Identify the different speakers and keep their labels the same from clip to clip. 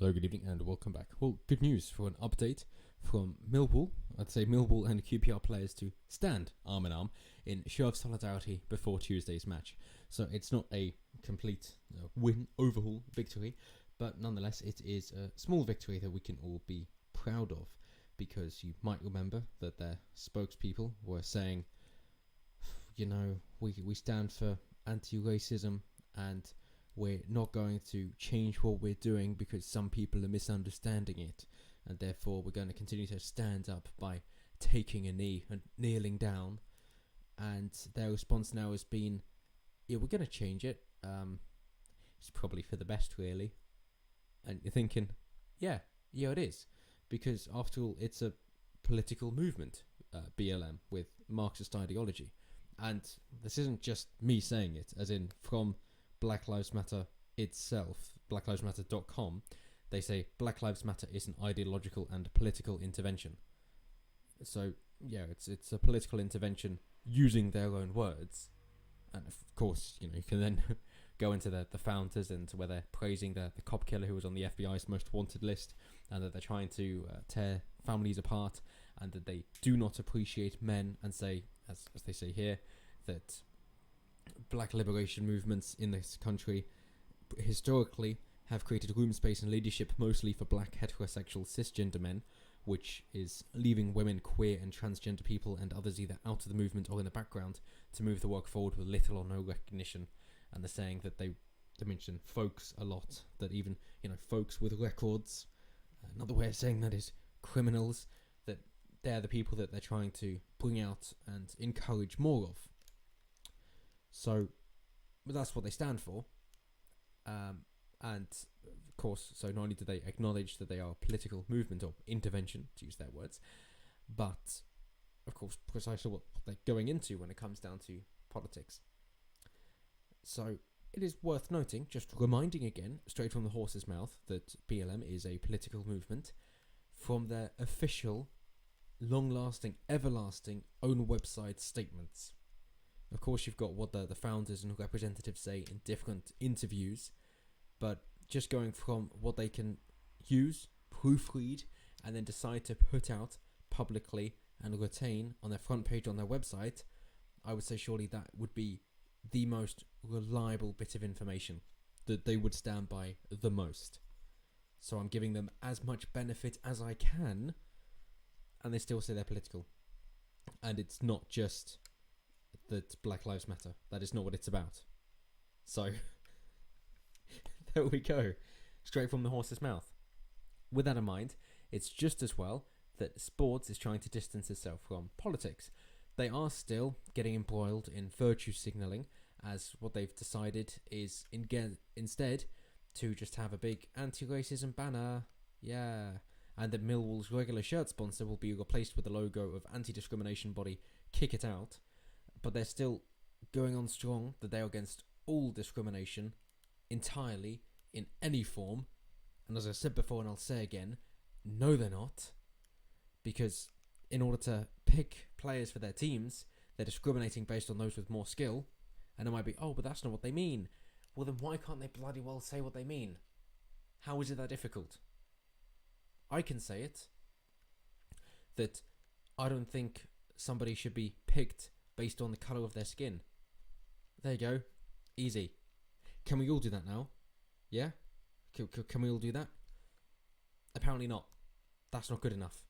Speaker 1: Hello, good evening, and welcome back. Well, good news for an update from Millwall. I'd say Millwall and QPR players to stand arm in arm in show of solidarity before Tuesday's match. So it's not a complete win, overhaul victory, but nonetheless it is a small victory that we can all be proud of, because you might remember that their spokespeople were saying, you know, we stand for anti-racism and we're not going to change what we're doing because some people are misunderstanding it, and therefore we're going to continue to stand up by taking a knee and kneeling down. And their response now has been, yeah, we're going to change it. It's probably for the best, really. And you're thinking, yeah, it is, because after all, it's a political movement, BLM, with Marxist ideology. And this isn't just me saying it, as in from Black Lives Matter itself, blacklivesmatter.com, they say Black Lives Matter is an ideological and political intervention. So, yeah, it's a political intervention using their own words. And of course, you can then go into the founders and where they're praising the cop killer who was on the FBI's most wanted list, and that they're trying to tear families apart, and that they do not appreciate men, and say, as they say here, that black liberation movements in this country historically have created room, space and leadership mostly for black heterosexual cisgender men, which is leaving women, queer and transgender people and others either out of the movement or in the background to move the work forward with little or no recognition. And they're saying that they mention folks a lot, that even folks with records, another way of saying that is criminals, that they're the people that they're trying to bring out and encourage more of. So that's what they stand for. And of course, so not only do they acknowledge that they are a political movement or intervention, to use their words, but of course precisely what they're going into when it comes down to politics. So it is worth noting, just reminding again, straight from the horse's mouth, that BLM is a political movement from their official, long-lasting, everlasting own website statements. Of course, you've got what the founders and representatives say in different interviews, but just going from what they can use, proofread, and then decide to put out publicly and retain on their front page on their website, I would say surely that would be the most reliable bit of information that they would stand by the most. So I'm giving them as much benefit as I can, and they still say they're political. And it's not just that Black Lives Matter. That is not what it's about. So there we go, straight from the horse's mouth. With that in mind, it's just as well that sports is trying to distance itself from politics. They are still getting embroiled in virtue signalling, as what they've decided is instead to just have a big anti-racism banner, and that Millwall's regular shirt sponsor will be replaced with the logo of anti-discrimination body Kick It Out. But they're still going on strong that they're against all discrimination entirely in any form. And as I said before and I'll say again, no they're not. Because in order to pick players for their teams, they're discriminating based on those with more skill. And it might be, oh, but that's not what they mean. Well, then why can't they bloody well say what they mean? How is it that difficult? I can say it. That I don't think somebody should be picked based on the colour of their skin. There you go. Easy. Can we all do that now? Yeah? Can we all do that? Apparently not. That's not good enough.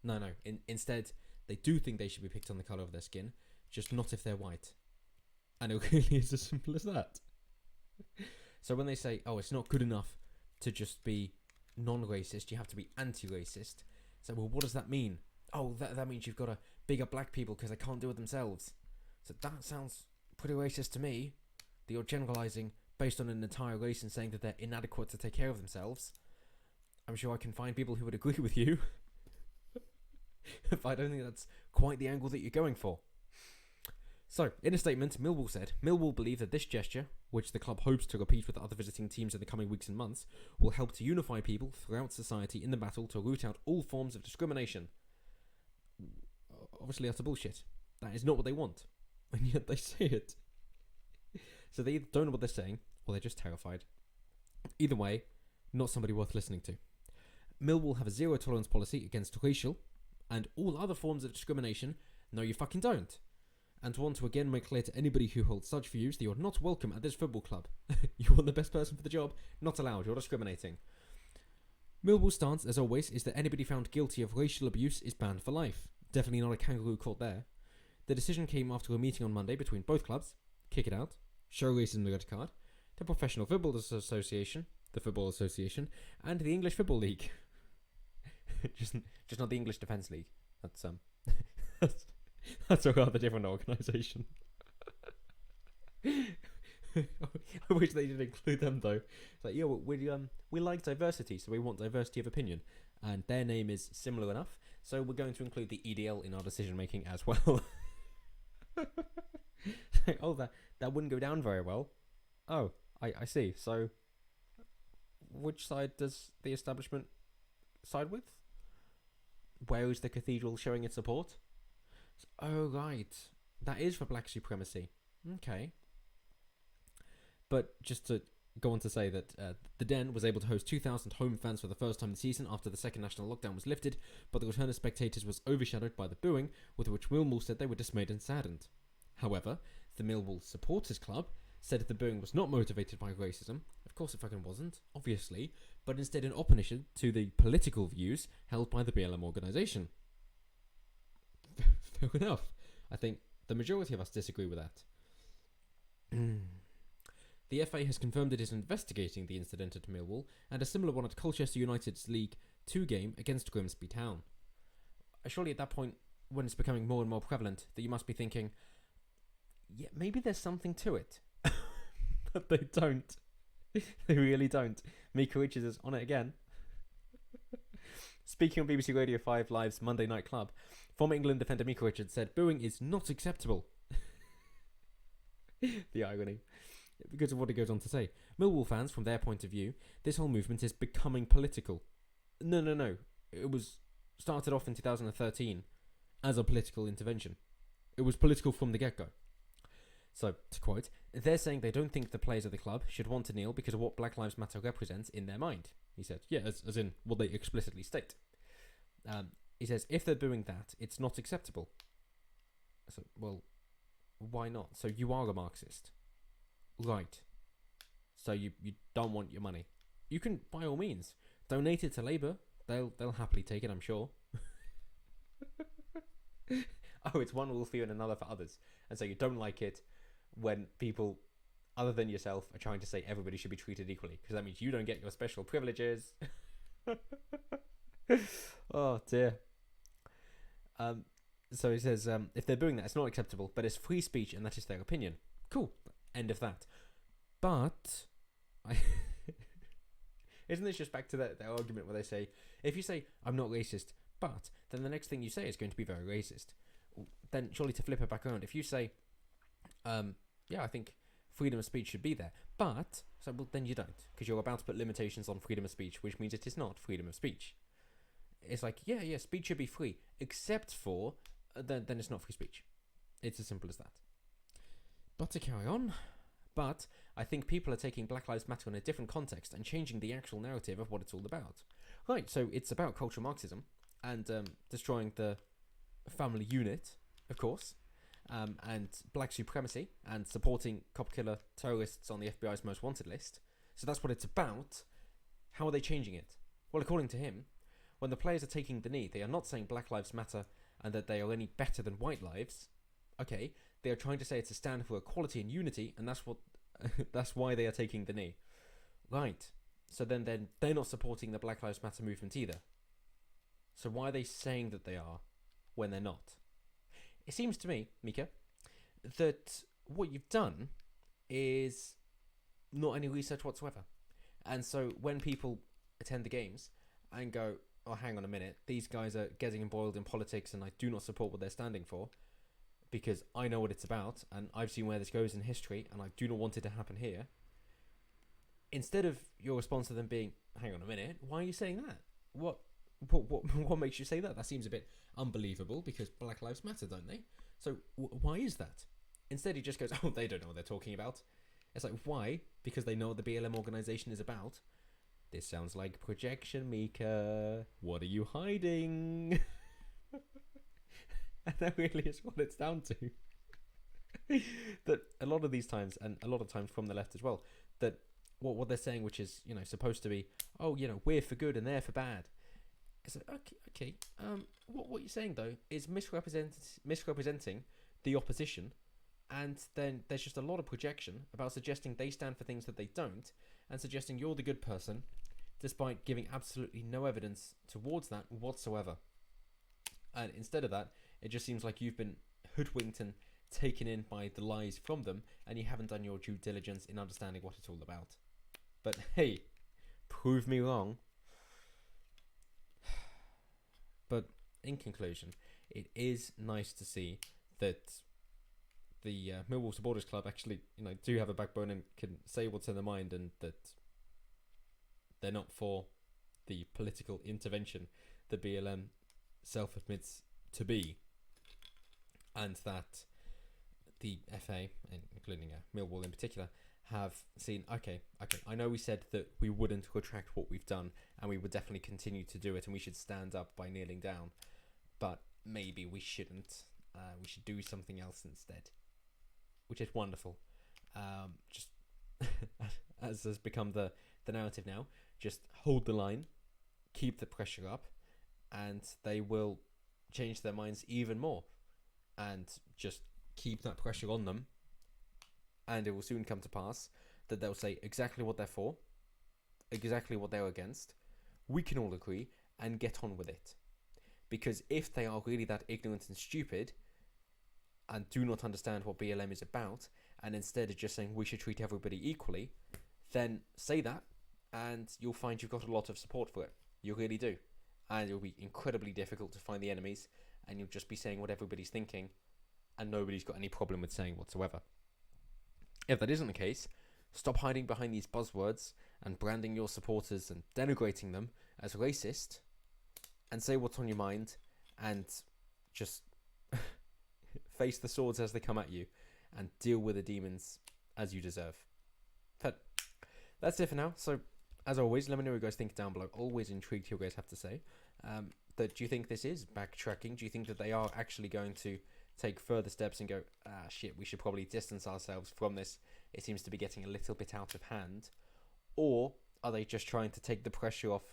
Speaker 1: No. Instead, they do think they should be picked on the colour of their skin, just not if they're white. And it really is as simple as that. So when they say, oh, it's not good enough to just be non-racist, you have to be anti-racist. So, well, what does that mean? Oh, that means you've got to big up black people because they can't do it themselves. So that sounds pretty racist to me, that you're generalising based on an entire race and saying that they're inadequate to take care of themselves. I'm sure I can find people who would agree with you. But I don't think that's quite the angle that you're going for. So, in a statement, Millwall said, Millwall believe that this gesture, which the club hopes to repeat with other visiting teams in the coming weeks and months, will help to unify people throughout society in the battle to root out all forms of discrimination. Obviously utter bullshit. That is not what they want, and yet they say it. So they either don't know what they're saying, or they're just terrified. Either way, not somebody worth listening to. Millwall have a zero tolerance policy against racial and all other forms of discrimination. No, you fucking don't. And want to again make clear to anybody who holds such views that you're not welcome at this football club. You want the best person for the job? Not allowed, you're discriminating. Millwall's stance, as always, is that anybody found guilty of racial abuse is banned for life. Definitely not a kangaroo court there. The decision came after a meeting on Monday between both clubs, kick it out, show racism the red card, the Professional Football Association, the Football Association, and the English Football League. just not the English Defence League. That's a rather different organisation. I wish they did include them though. It's like, yeah, we like diversity, so we want diversity of opinion, and their name is similar enough, so we're going to include the EDL in our decision making as well. Oh, that wouldn't go down very well. Oh, I see. So, which side does the establishment side with? Where is the cathedral showing its support? Oh, right. That is for black supremacy. Okay. But just to go on to say that the Den was able to host 2,000 home fans for the first time this season after the second national lockdown was lifted, but the return of spectators was overshadowed by the booing, with which Millwall said they were dismayed and saddened. However, the Millwall Supporters Club said the booing was not motivated by racism. Of course it fucking wasn't, obviously, but instead in opposition to the political views held by the BLM organisation. Fair enough. I think the majority of us disagree with that. The FA has confirmed it is investigating the incident at Millwall and a similar one at Colchester United's League 2 game against Grimsby Town. Surely at that point, when it's becoming more and more prevalent, that you must be thinking, yeah, maybe there's something to it. But they don't. They really don't. Mika Richards is on it again. Speaking on BBC Radio 5 Live's Monday Night Club, former England defender Mika Richards said booing is not acceptable. The irony. Because of what he goes on to say. Millwall fans, from their point of view, this whole movement is becoming political. No. It was started off in 2013 as a political intervention. It was political from the get-go. So, to quote, they're saying they don't think the players of the club should want to kneel because of what Black Lives Matter represents in their mind. He said, yeah, as in what they explicitly state. He says, if they're doing that, it's not acceptable. So, well, why not? So you are a Marxist. Right. So you don't want your money. You can, by all means, donate it to Labour. They'll happily take it, I'm sure. Oh, it's one rule for you and another for others. And so you don't like it when people other than yourself are trying to say everybody should be treated equally, because that means you don't get your special privileges. Oh dear. So he says, if they're doing that, it's not acceptable, but it's free speech and that is their opinion. Cool. End of that. But isn't this just back to their argument where they say, if you say, I'm not racist, but then the next thing you say is going to be very racist. Then surely to flip it back around, if you say, yeah, I think freedom of speech should be there, but, so well, then you don't, because you're about to put limitations on freedom of speech, which means it is not freedom of speech. It's like, yeah, speech should be free, except for, then it's not free speech. It's as simple as that. But to carry on, but I think people are taking Black Lives Matter in a different context and changing the actual narrative of what it's all about. Right, so it's about cultural Marxism and destroying the family unit, of course, and black supremacy and supporting cop killer terrorists on the FBI's most wanted list. So that's what it's about. How are they changing it? Well, according to him, when the players are taking the knee, they are not saying Black Lives Matter and that they are any better than white lives. Okay, they are trying to say it's a stand for equality and unity, and that's what that's why they are taking the knee. Right. So then they're not supporting the Black Lives Matter movement either. So why are they saying that they are when they're not? It seems to me, Mika, that what you've done is not any research whatsoever. And so when people attend the games and go, oh, hang on a minute, these guys are getting embroiled in politics and I do not support what they're standing for because I know what it's about and I've seen where this goes in history and I do not want it to happen here. Instead of your response to them being, hang on a minute, why are you saying that? What makes you say that? That seems a bit unbelievable because Black Lives Matter, don't they? So why is that? Instead he just goes, oh, they don't know what they're talking about. It's like, why? Because they know what the BLM organisation is about. This sounds like projection, Mika. What are you hiding? And that really is what it's down to. That a lot of these times, and a lot of times from the left as well, that what they're saying, which is, you know, supposed to be, oh, you know, we're for good and they're for bad. It's like, okay. What you're saying though is misrepresenting the opposition, and then there's just a lot of projection about suggesting they stand for things that they don't, and suggesting you're the good person, despite giving absolutely no evidence towards that whatsoever. And instead of that, it just seems like you've been hoodwinked and taken in by the lies from them, and you haven't done your due diligence in understanding what it's all about. But hey, prove me wrong. But in conclusion, it is nice to see that the Millwall Supporters Club actually, you know, do have a backbone and can say what's in their mind, and that they're not for the political intervention that BLM self-admits to be, and that the FA, including Millwall in particular, have seen, okay, I know we said that we wouldn't retract what we've done, and we would definitely continue to do it, and we should stand up by kneeling down, but maybe we shouldn't. We should do something else instead, which is wonderful. Just as has become the narrative now, just hold the line, keep the pressure up, and they will change their minds even more, and just keep that pressure on them, and it will soon come to pass that they'll say exactly what they're for, exactly what they're against. We can all agree and get on with it. Because if they are really that ignorant and stupid and do not understand what BLM is about, and instead of just saying we should treat everybody equally, then say that, and you'll find you've got a lot of support for it. You really do. And it'll be incredibly difficult to find the enemies, and you'll just be saying what everybody's thinking, and nobody's got any problem with saying whatsoever. If that isn't the case, stop hiding behind these buzzwords and branding your supporters and denigrating them as racist, and say what's on your mind, and just face the swords as they come at you, and deal with the demons as you deserve. But that's it for now. So, as always, let me know what you guys think down below. Always intrigued to hear what you guys have to say. Do you think this is backtracking? Do you think that they are actually going to take further steps and go, shit, we should probably distance ourselves from this? It seems to be getting a little bit out of hand. Or are they just trying to take the pressure off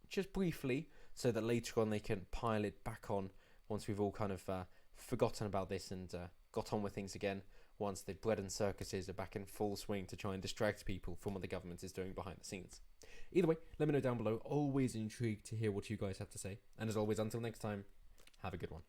Speaker 1: just briefly, so that later on they can pile it back on once we've all kind of forgotten about this and got on with things again, once the bread and circuses are back in full swing to try and distract people from what the government is doing behind the scenes? Either way, let me know down below. Always intrigued to hear what you guys have to say. And as always, until next time, have a good one.